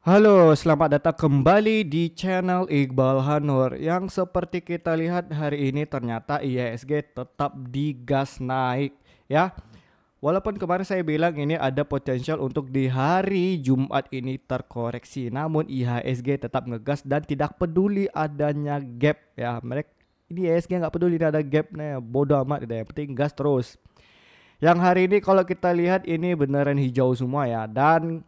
Halo, selamat datang kembali di channel Iqbal Hanur. Yang seperti kita lihat hari ini ternyata IHSG tetap digas naik ya. Walaupun kemarin saya bilang ini ada potensial untuk di hari Jumat ini terkoreksi, namun IHSG tetap ngegas dan tidak peduli adanya gap ya. Mereka ini IHSG nggak peduli ada gapnya, bodoh amat gitu ya. Yang penting gas terus. Yang hari ini kalau kita lihat ini beneran hijau semua ya, dan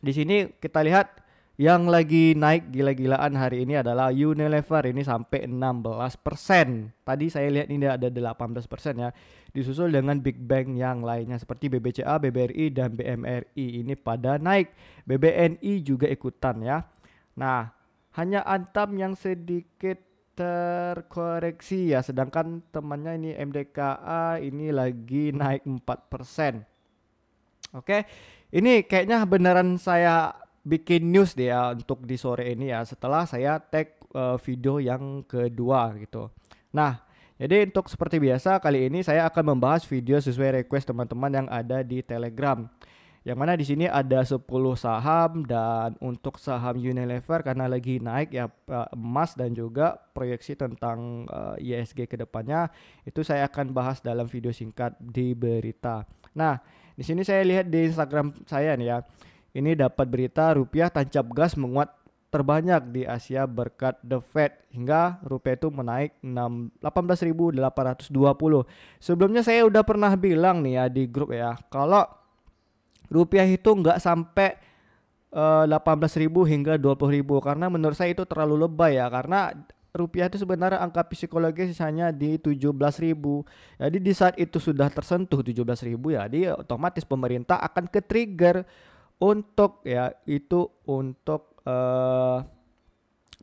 di sini kita lihat yang lagi naik gila-gilaan hari ini adalah Unilever, ini sampai 16%. Tadi saya lihat ini ada 18% ya. Disusul dengan Big Bang yang lainnya seperti BBCA, BBRI dan BMRI ini pada naik. BBNI juga ikutan ya. Nah, hanya Antam yang sedikit terkoreksi ya, sedangkan temannya ini MDKA ini lagi naik 4%. Oke, ini kayaknya beneran saya bikin news deh ya untuk di sore ini ya setelah saya tag video yang kedua gitu. Nah, jadi untuk seperti biasa kali ini saya akan membahas video sesuai request teman-teman yang ada di Telegram. Yang mana di sini ada 10 saham, dan untuk saham Unilever karena lagi naik ya, emas dan juga proyeksi tentang ISG ke depannya itu saya akan bahas dalam video singkat di berita. Nah, di sini saya lihat di Instagram saya nih ya. Ini dapat berita rupiah tancap gas menguat terbanyak di Asia berkat The Fed hingga rupiah itu menaik 18.820. Sebelumnya saya udah pernah bilang nih ya di grup ya, kalau rupiah itu nggak sampai 18.000 hingga 20.000 karena menurut saya itu terlalu lebay ya, karena rupiah itu sebenarnya angka psikologis hanya di 17.000. Jadi di saat itu sudah tersentuh 17.000 ya, jadi otomatis pemerintah akan ke-trigger untuk ya itu untuk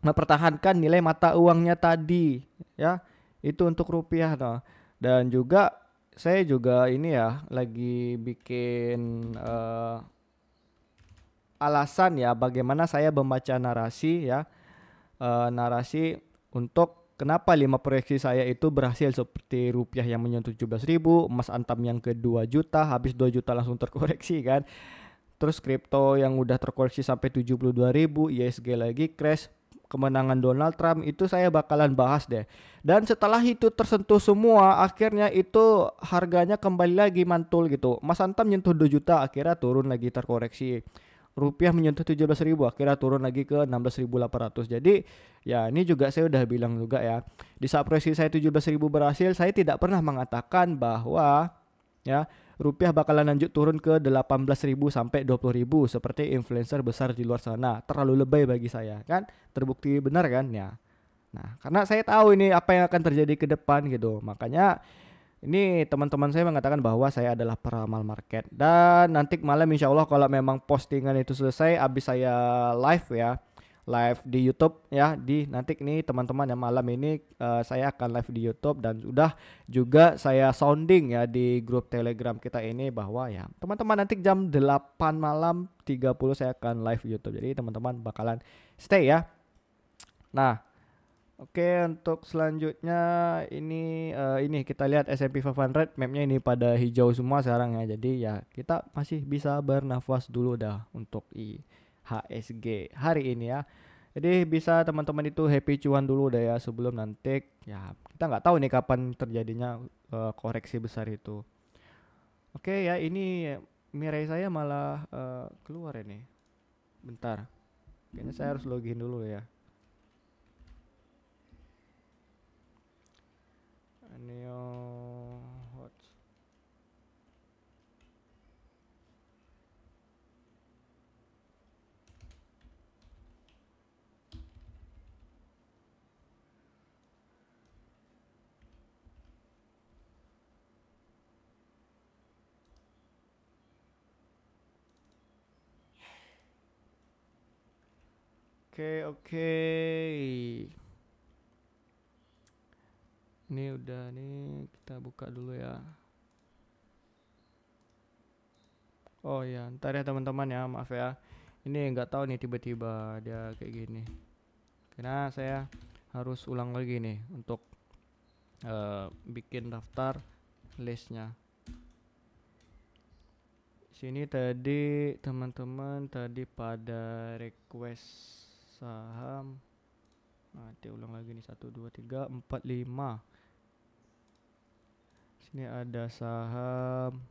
mempertahankan nilai mata uangnya tadi ya. Itu untuk rupiah toh. Dan juga saya juga ini ya lagi bikin alasan ya bagaimana saya membaca narasi ya, narasi untuk kenapa 5 proyeksi saya itu berhasil, seperti rupiah yang menyentuh 17.000, emas antam yang ke 2 juta, habis 2 juta langsung terkoreksi kan. Terus kripto yang udah terkoreksi sampai 72.000, ISG lagi crash, kemenangan Donald Trump itu saya bakalan bahas deh. Dan setelah itu tersentuh semua, akhirnya itu harganya kembali lagi mantul gitu. Mas Antam nyentuh 2 juta, akhirnya turun lagi terkoreksi. Rupiah menyentuh 17.000, akhirnya turun lagi ke 16.800. Jadi ya ini juga saya udah bilang juga ya. Di saat proyeksi saya 17.000 berhasil, saya tidak pernah mengatakan bahwa ya rupiah bakalan lanjut turun ke 18.000 sampai 20.000 seperti influencer besar di luar sana. Terlalu lebay bagi saya kan, terbukti benar kan ya. Nah, karena saya tahu ini apa yang akan terjadi ke depan gitu, makanya ini teman-teman saya mengatakan bahwa saya adalah peramal market. Dan nanti malam insya Allah kalau memang postingan itu selesai, habis saya live ya, live di YouTube ya, di nanti ini teman-teman ya malam ini saya akan live di YouTube, dan sudah juga saya sounding ya di grup Telegram kita ini bahwa ya teman-teman nanti jam 8 malam 30 saya akan live YouTube. Jadi teman-teman bakalan stay ya. Nah, oke, untuk selanjutnya ini kita lihat S&P 500 mapnya ini pada hijau semua sekarang ya. Jadi ya kita masih bisa bernafas dulu dah untuk IHSG hari ini ya. Jadi bisa teman-teman itu happy cuan dulu deh ya sebelum nanti ya kita nggak tahu nih kapan terjadinya koreksi besar itu. Oke ya, ini mirai saya malah keluar ini. Bentar. Kayaknya saya harus login dulu ya. Neo Hot. Oke, oke. Ini udah nih, kita buka dulu ya. Oh ya, ntar ya teman-teman ya, maaf ya. Ini nggak tahu nih tiba-tiba dia kayak gini. Karena saya harus ulang lagi nih untuk bikin daftar listnya. Sini tadi teman-teman tadi pada request saham. Nah, ulang lagi nih 1 2 3 4 5. Sini ada saham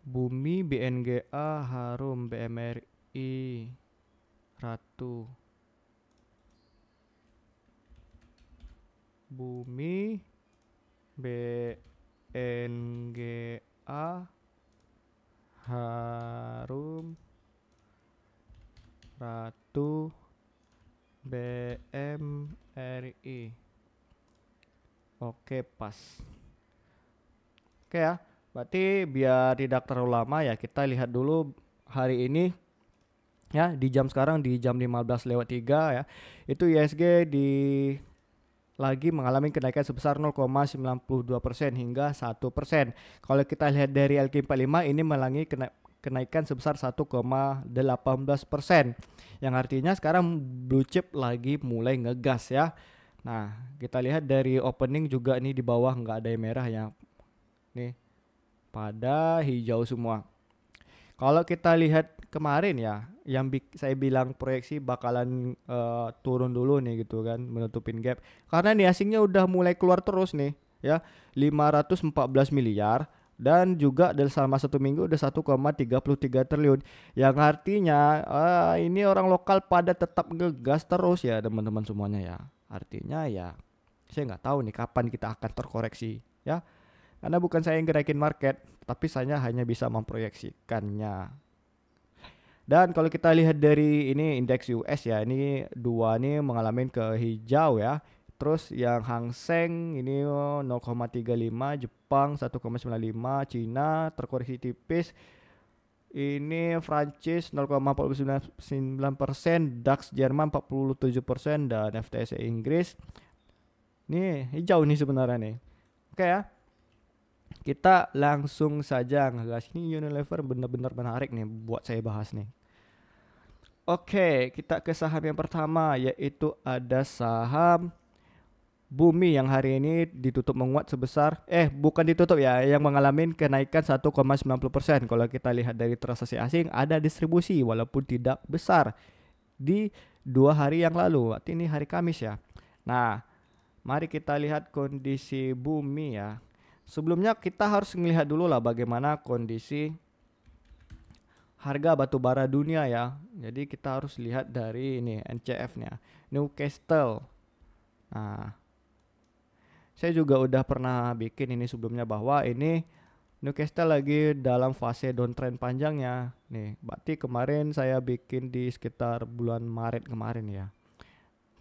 Bumi, BNGA, Harum, BMRI, Ratu. Bumi, BNGA, Harum, Ratu, BMRI. Oke, pas. Oke ya. Berarti biar tidak terlalu lama ya, kita lihat dulu hari ini ya, di jam sekarang di jam 15:03 ya. Itu ISG lagi mengalami kenaikan sebesar 0,92% hingga 1%. Kalau kita lihat dari LQ45 ini mengalami kenaikan sebesar 1,18%. Yang artinya sekarang blue chip lagi mulai ngegas ya. Nah, kita lihat dari opening juga nih di bawah nggak ada yang merah ya. Nih, pada hijau semua. Kalau kita lihat kemarin ya, yang saya bilang proyeksi bakalan turun dulu nih gitu kan, menutupin gap. Karena nih asingnya udah mulai keluar terus nih ya, 514 miliar dan juga dalam selama 1 minggu udah 1,33 triliun. Yang artinya ini orang lokal pada tetap ngegas terus ya teman-teman semuanya ya. Artinya ya saya nggak tahu nih kapan kita akan terkoreksi ya. Karena bukan saya yang gerakin market, tapi saya hanya bisa memproyeksikannya. Dan kalau kita lihat dari ini indeks US ya, ini dua nih mengalami ke hijau ya. Terus yang Hang Seng ini 0,35, Jepang 1,95, Cina terkoreksi tipis. Ini Prancis 0,49%, DAX Jerman 47% dan FTSE Inggris. Nih hijau nih sebenarnya nih. Oke ya. Kita langsung saja ngegas. Ini Unilever benar-benar menarik nih buat saya bahas nih. Oke, kita ke saham yang pertama yaitu ada saham Bumi yang hari ini ditutup menguat sebesar bukan ditutup ya, yang mengalami kenaikan 1,90%. Kalau kita lihat dari transaksi asing ada distribusi walaupun tidak besar di 2 hari yang lalu. Artinya ini hari Kamis ya. Nah, mari kita lihat kondisi Bumi ya. Sebelumnya kita harus melihat dulu lah bagaimana kondisi harga batu bara dunia ya. Jadi kita harus lihat dari ini NCF-nya, Newcastle. Nah, saya juga udah pernah bikin ini sebelumnya bahwa ini Newcastle lagi dalam fase downtrend panjangnya. Nih, berarti kemarin saya bikin di sekitar bulan Maret kemarin ya.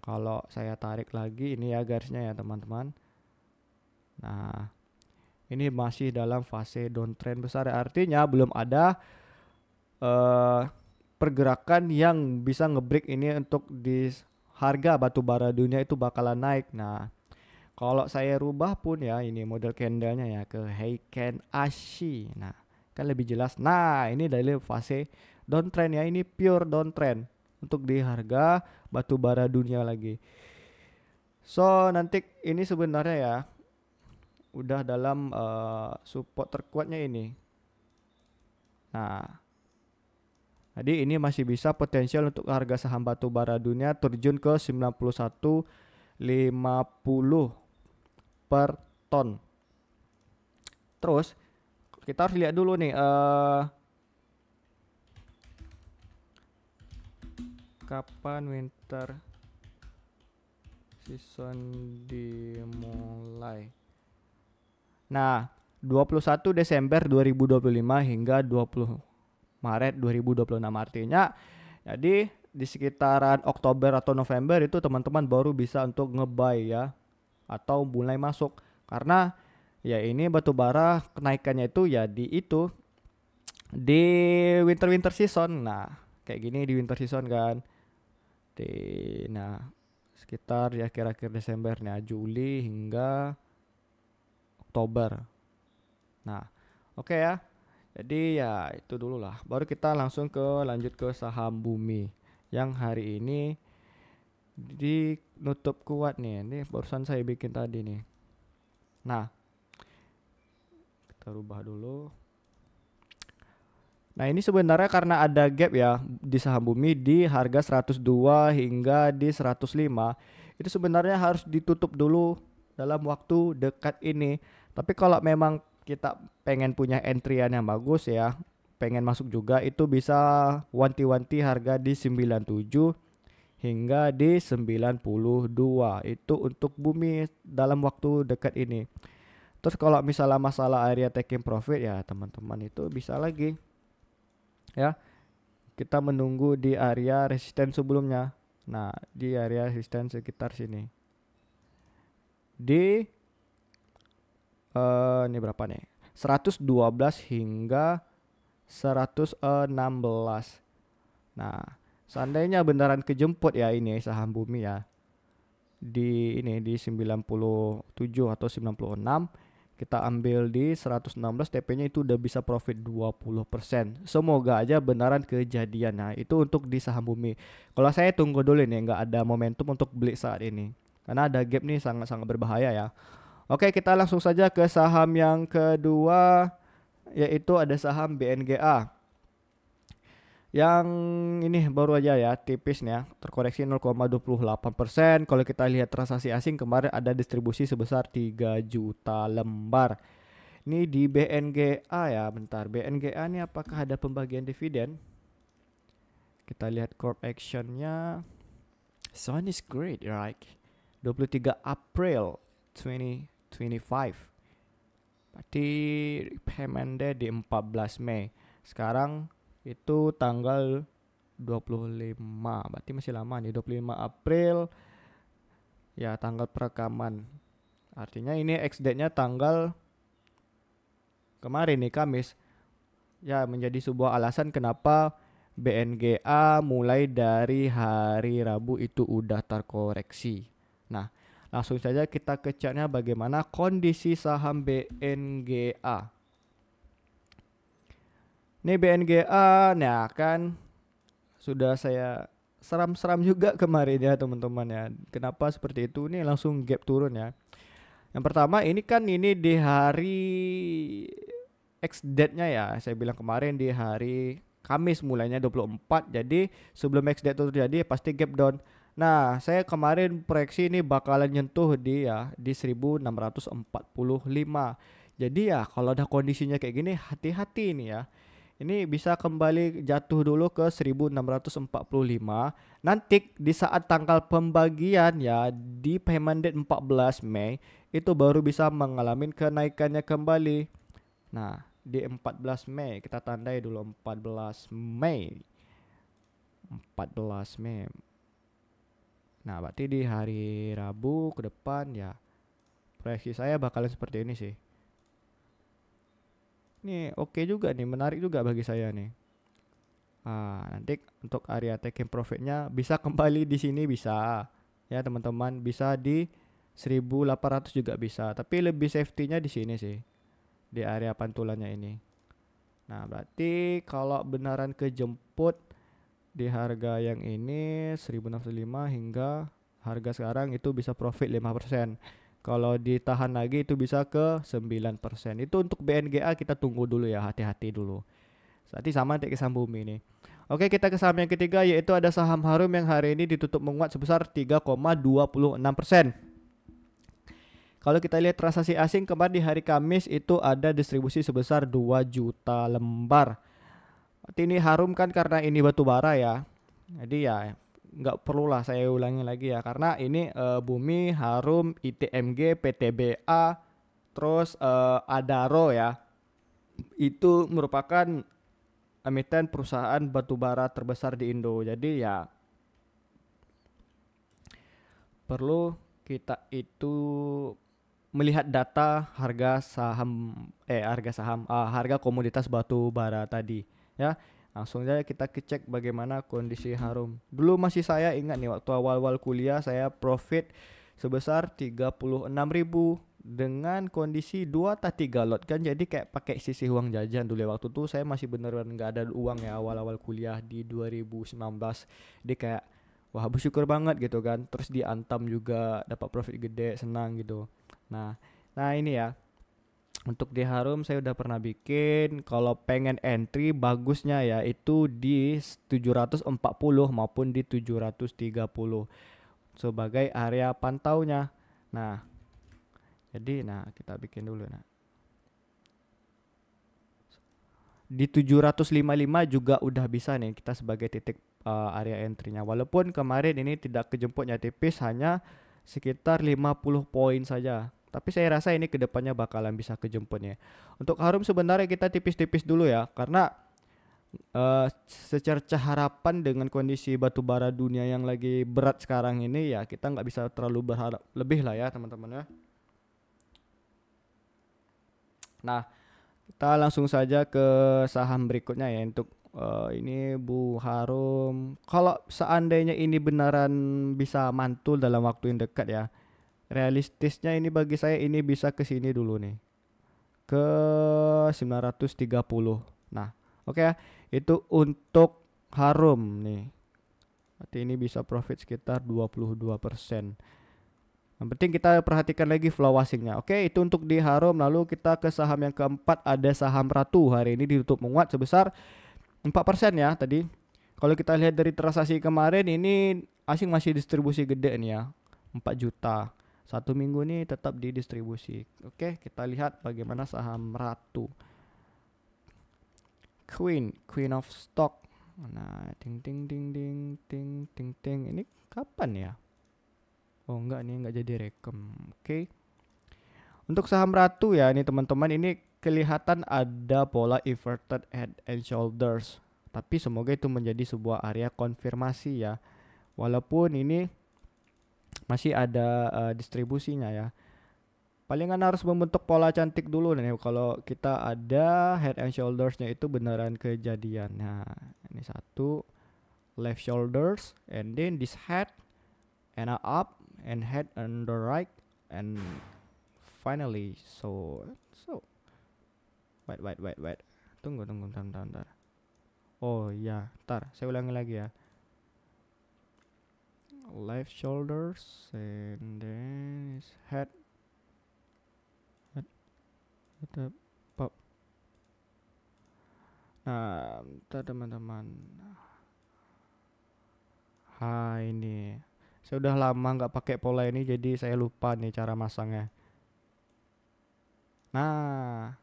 Kalau saya tarik lagi ini ya garisnya ya teman-teman. Nah, ini masih dalam fase downtrend besar, artinya belum ada pergerakan yang bisa ngebreak ini untuk di harga batu bara dunia itu bakalan naik. Nah, kalau saya rubah pun ya ini model candlenya ya ke Heiken Ashi. Nah, kan lebih jelas. Nah, ini dari fase downtrend ya, ini pure downtrend untuk di harga batu bara dunia lagi. So, nanti ini sebenarnya ya udah dalam support terkuatnya ini. Nah, jadi ini masih bisa potensial untuk harga saham batu bara dunia terjun ke 91,50 per ton. Terus kita harus lihat dulu nih kapan winter season dimulai. Nah, 21 Desember 2025 hingga 20 Maret 2026 artinya jadi di sekitaran Oktober atau November itu teman-teman baru bisa untuk ngebuy ya atau mulai masuk, karena ya ini batu bara kenaikannya itu ya di winter season. Nah, kayak gini di winter season kan. Sekitar ya kira-kira Desember nih, Juli hingga Oktober. Nah, oke ya. Jadi ya itu dulu lah. Baru kita langsung lanjut ke saham Bumi yang hari ini Di nutup kuat nih. Ini barusan saya bikin tadi nih. Nah, kita rubah dulu. Nah, ini sebenarnya karena ada gap ya di saham Bumi di harga 102 hingga di 105. Itu sebenarnya harus ditutup dulu dalam waktu dekat ini. Tapi kalau memang kita pengen punya entryan yang bagus ya, pengen masuk juga, itu bisa wanti-wanti harga di 97 hingga di 92. Itu untuk Bumi dalam waktu dekat ini. Terus kalau misalnya masalah area taking profit ya teman-teman itu bisa lagi ya, kita menunggu di area resisten sebelumnya. Nah, di area resisten sekitar sini. Di ini berapa nih? 112 hingga 116. Nah, seandainya beneran kejemput ya ini saham Bumi ya. Di ini di 97 atau 96, kita ambil di 116, TP-nya itu udah bisa profit 20%. Semoga aja beneran kejadian. Nah, itu untuk di saham Bumi. Kalau saya tunggu dulu nih, nggak ada momentum untuk beli saat ini. Karena ada gap nih sangat-sangat berbahaya ya. Oke, kita langsung saja ke saham yang kedua, yaitu ada saham BNGA. Yang ini baru aja ya, tipis nih ya, terkoreksi 0,28%. Kalau kita lihat transaksi asing kemarin ada distribusi sebesar 3 juta lembar. Ini di BNGA ya, bentar. BNGA ini apakah ada pembagian dividen? Kita lihat corp actionnya. This one is great, right? 23 April 2025. Berarti payment-nya di 14 Mei. Sekarang itu tanggal 25, berarti masih lama nih. 25 April ya tanggal perekaman, artinya ini ex date-nya tanggal kemarin nih, Kamis ya. Menjadi sebuah alasan kenapa BNGA mulai dari hari Rabu itu udah terkoreksi. Nah, langsung saja kita ke chartnya bagaimana kondisi saham BNGA. Ini BNGA, nah kan sudah saya seram-seram juga kemarin ya teman-teman ya. Kenapa seperti itu? Nih langsung gap turun ya. Yang pertama ini kan ini di hari X date-nya ya. Saya bilang kemarin di hari Kamis mulainya 24. Jadi sebelum X date itu terjadi pasti gap down. Nah, saya kemarin proyeksi ini bakalan nyentuh di ya di 1645. Jadi ya kalau ada kondisinya kayak gini hati-hati nih ya. Ini bisa kembali jatuh dulu ke 1645. Nanti di saat tanggal pembagian ya di payment date 14 Mei itu baru bisa mengalami kenaikannya kembali. Nah, di 14 Mei kita tandai dulu 14 Mei. 14 Mei. Nah, berarti di hari Rabu ke depan ya proyeksi saya bakalan seperti ini sih. Ini oke juga nih, menarik juga bagi saya nih. Nanti untuk area taking profitnya bisa kembali di sini bisa ya teman-teman, bisa di 1800 juga bisa, tapi lebih safety-nya di sini sih, di area pantulannya ini. Nah, berarti kalau beneran kejemput di harga yang ini 1605 hingga harga sekarang itu bisa profit 5%. Kalau ditahan lagi itu bisa ke 9%. Itu untuk BNGA kita tunggu dulu ya, hati-hati dulu. Nanti sama kayak saham Bumi ini. Oke, kita ke saham yang ketiga, yaitu ada saham Harum yang hari ini ditutup menguat sebesar 3,26%. Kalau kita lihat transaksi asing kemarin di hari Kamis itu ada distribusi sebesar 2 juta lembar. Berarti ini Harum kan karena ini batu bara ya. Jadi ya nggak perlu lah saya ulangi lagi ya, karena ini Bumi, Harum, ITMG, PTBA, terus Adaro ya. Itu merupakan emiten perusahaan batubara terbesar di Indo. Jadi ya perlu kita itu melihat data harga saham harga komoditas batu bara tadi ya. Langsung aja kita cek bagaimana kondisi Harum. Dulu masih saya ingat nih waktu awal-awal kuliah saya profit sebesar 36.000 dengan kondisi 2 atau 3 lot kan, jadi kayak pakai sisi uang jajan dulu ya. Waktu itu saya masih beneran nggak ada uang ya awal-awal kuliah di 2019. Jadi kayak wah bersyukur banget gitu kan. Terus di Antam juga dapat profit gede, senang gitu. Nah, nah ini ya. Untuk di Harum saya udah pernah bikin. Kalau pengen entry bagusnya ya itu di 740 maupun di 730 sebagai area pantaunya. Nah, jadi kita bikin dulu di 755 juga udah bisa nih kita sebagai titik area entry-nya. Walaupun kemarin ini tidak kejemputnya tipis, hanya sekitar 50 poin saja. Tapi saya rasa ini kedepannya bakalan bisa kejemputnya. Untuk Harum sebenarnya kita tipis-tipis dulu ya, karena secerca harapan dengan kondisi batubara dunia yang lagi berat sekarang ini ya kita nggak bisa terlalu berharap lebih lah ya teman-teman ya. Nah, kita langsung saja ke saham berikutnya ya untuk ini Bu Harum. Kalau seandainya ini beneran bisa mantul dalam waktu yang dekat ya, realistisnya ini bagi saya ini bisa ke sini dulu nih. Ke 930. Nah, oke ya. Itu untuk Harum nih. Berarti ini bisa profit sekitar 22%. Yang penting kita perhatikan lagi flow asingnya. Oke, itu untuk di Harum. Lalu kita ke saham yang keempat, ada saham Ratu. Hari ini ditutup menguat sebesar 4% ya tadi. Kalau kita lihat dari transaksi kemarin ini asing masih distribusi gede nih ya. 4 juta. Satu minggu ini tetap didistribusi. Oke, kita lihat bagaimana saham Ratu. Queen of Stock. Nah, ting ting ting ting ting ting ting. Ini kapan ya? Oh enggak nih, enggak jadi rekem. Oke. Untuk saham Ratu ya, ini teman-teman, ini kelihatan ada pola inverted head and shoulders. Tapi semoga itu menjadi sebuah area konfirmasi ya. Walaupun ini masih ada distribusinya ya. Palingan harus membentuk pola cantik dulu nih kalau kita ada head and shouldersnya itu beneran kejadian. Nah, ini satu left shoulders and then this head and up and head on the right and finally so wait tunggu bentar. Oh ya, ntar saya ulangi lagi ya. Left shoulders and then head pop. Nah, ntar teman-teman. Ini saya udah lama nggak pakai pola ini jadi saya lupa nih cara masangnya. Nah,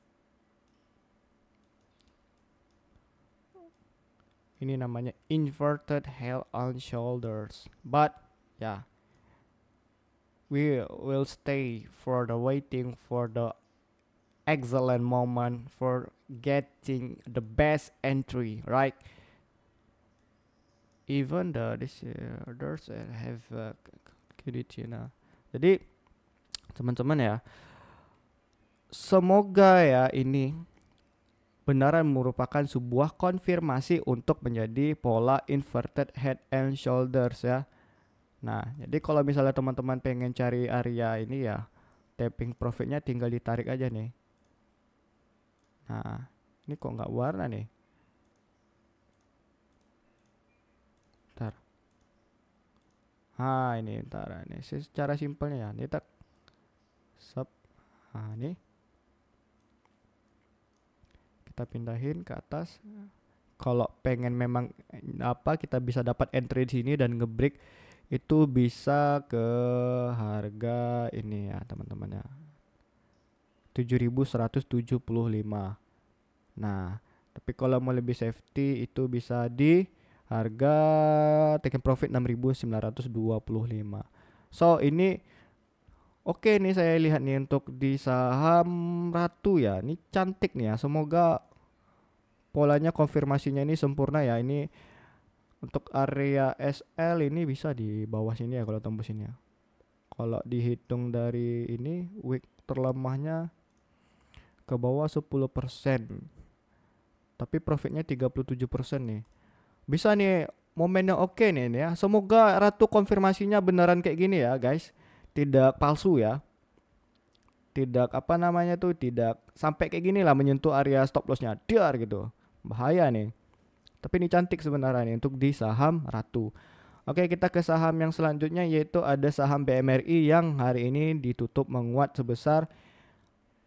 ini namanya inverted head and shoulders. But yeah, we will stay for the waiting for the excellent moment for getting the best entry, right? Even others have liquidity. Nah, jadi teman-teman ya, semoga ya ini benaran merupakan sebuah konfirmasi untuk menjadi pola inverted head and shoulders ya. Nah, jadi kalau misalnya teman-teman pengen cari area ini ya, tapping profitnya tinggal ditarik aja nih. Nah, ini kok nggak warna nih? Ntar. Ini ntar nih. Secara simpelnya ya, ini tak sub. Ini kita pindahin ke atas. Kalau pengen memang kita bisa dapat entry di sini dan ngebreak itu bisa ke harga ini ya teman-teman ya, 7.175. Nah, tapi kalau mau lebih safety itu bisa di harga taking profit 6.925. So ini oke nih, saya lihat nih untuk di saham Ratu ya, ini cantik nih ya. Semoga polanya konfirmasinya ini sempurna ya. Ini untuk area SL ini bisa di bawah sini ya kalau tembus ini ya. Kalau dihitung dari ini wick terlemahnya ke bawah 10%. Tapi profitnya 37% nih. Bisa nih momennya oke nih ya. Semoga Ratu konfirmasinya beneran kayak gini ya guys. Tidak palsu ya. Tidak tidak sampai kayak gini lah menyentuh area stop lossnya. Dar gitu. Bahaya nih. Tapi ini cantik sebenarnya nih untuk di saham Ratu. Oke, kita ke saham yang selanjutnya, yaitu ada saham BMRI yang hari ini ditutup menguat sebesar,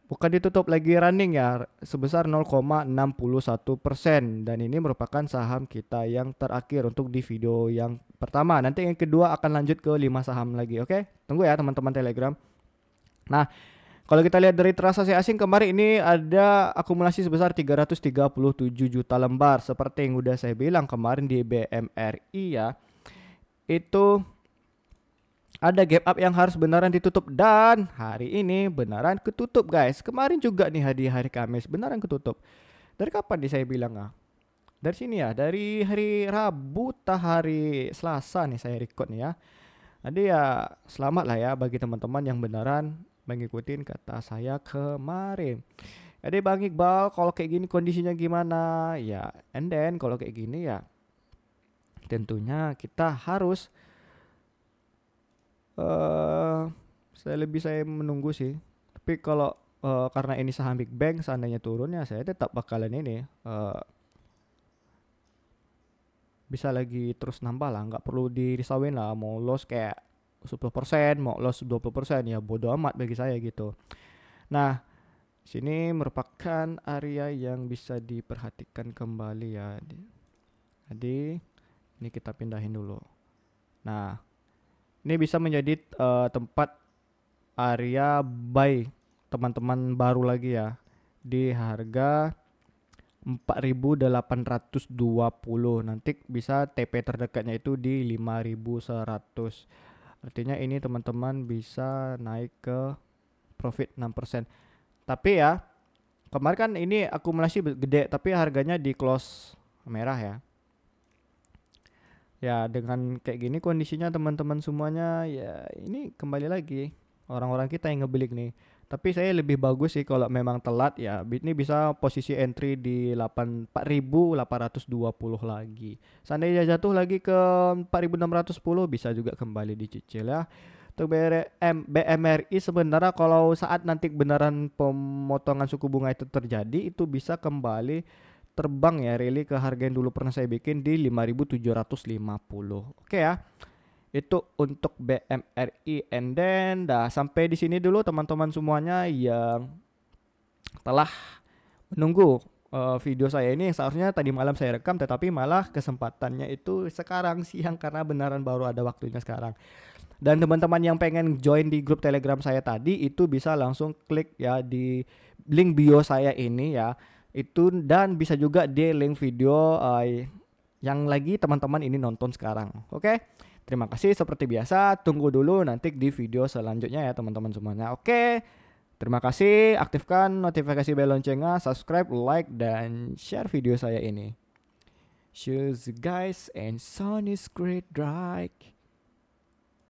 bukan ditutup lagi, running ya, sebesar 0,61%. Dan ini merupakan saham kita yang terakhir untuk di video yang pertama. Nanti yang kedua akan lanjut ke 5 saham lagi. Oke, tunggu ya teman-teman Telegram. Nah, kalau kita lihat dari transaksi asing kemarin ini ada akumulasi sebesar 337 juta lembar. Seperti yang udah saya bilang kemarin di BMRI ya, itu ada gap up yang harus beneran ditutup, dan hari ini beneran ketutup guys. Kemarin juga nih di hari Kamis beneran ketutup. Dari kapan nih saya bilang Dari sini ya, dari hari Rabu tah hari Selasa nih saya record nih ya. Jadi ya selamat lah ya bagi teman-teman yang beneran mengikuti kata saya kemarin. Jadi Bang Iqbal, kalau kayak gini kondisinya gimana? Ya, and then kalau kayak gini ya tentunya kita harus saya menunggu sih. Tapi kalau karena ini saham Big Bang, seandainya turunnya saya tetap bakalan ini bisa lagi terus nambah lah, nggak perlu dirisauin lah mau loss kayak 10%, mau loss 20%, ya bodo amat bagi saya gitu. Nah, sini merupakan area yang bisa diperhatikan kembali ya. Jadi ini kita pindahin dulu. Nah, ini bisa menjadi tempat area buy teman-teman baru lagi ya, di harga 4.820. Nanti bisa TP terdekatnya itu di 5.100. Artinya ini teman-teman bisa naik ke profit 6%. Tapi ya kemarin kan ini akumulasi gede tapi harganya di close merah ya. Ya dengan kayak gini kondisinya teman-teman semuanya, ya ini kembali lagi orang-orang kita yang ngebelik nih. Tapi saya lebih bagus sih kalau memang telat ya. Ini bisa posisi entry di 4.820 lagi. Seandainya jatuh lagi ke 4.610 bisa juga kembali dicicil ya. Untuk BMRI sebenarnya kalau saat nanti beneran pemotongan suku bunga itu terjadi, itu bisa kembali terbang ya rally ke harga yang dulu pernah saya bikin di 5.750. Oke ya. Itu untuk BMRI, and then dah sampai di sini dulu teman-teman semuanya yang telah menunggu video saya ini. Seharusnya tadi malam saya rekam, tetapi malah kesempatannya itu sekarang siang karena beneran baru ada waktunya sekarang. Dan teman-teman yang pengen join di grup Telegram saya tadi itu bisa langsung klik ya di link bio saya ini ya. Itu dan bisa juga di link video yang lagi teman-teman ini nonton sekarang. Oke. Terima kasih seperti biasa. Tunggu dulu nanti di video selanjutnya ya teman-teman semuanya. Oke. Terima kasih. Aktifkan notifikasi bel loncengnya, subscribe, like, dan share video saya ini. Cheers guys, and sun is great bright.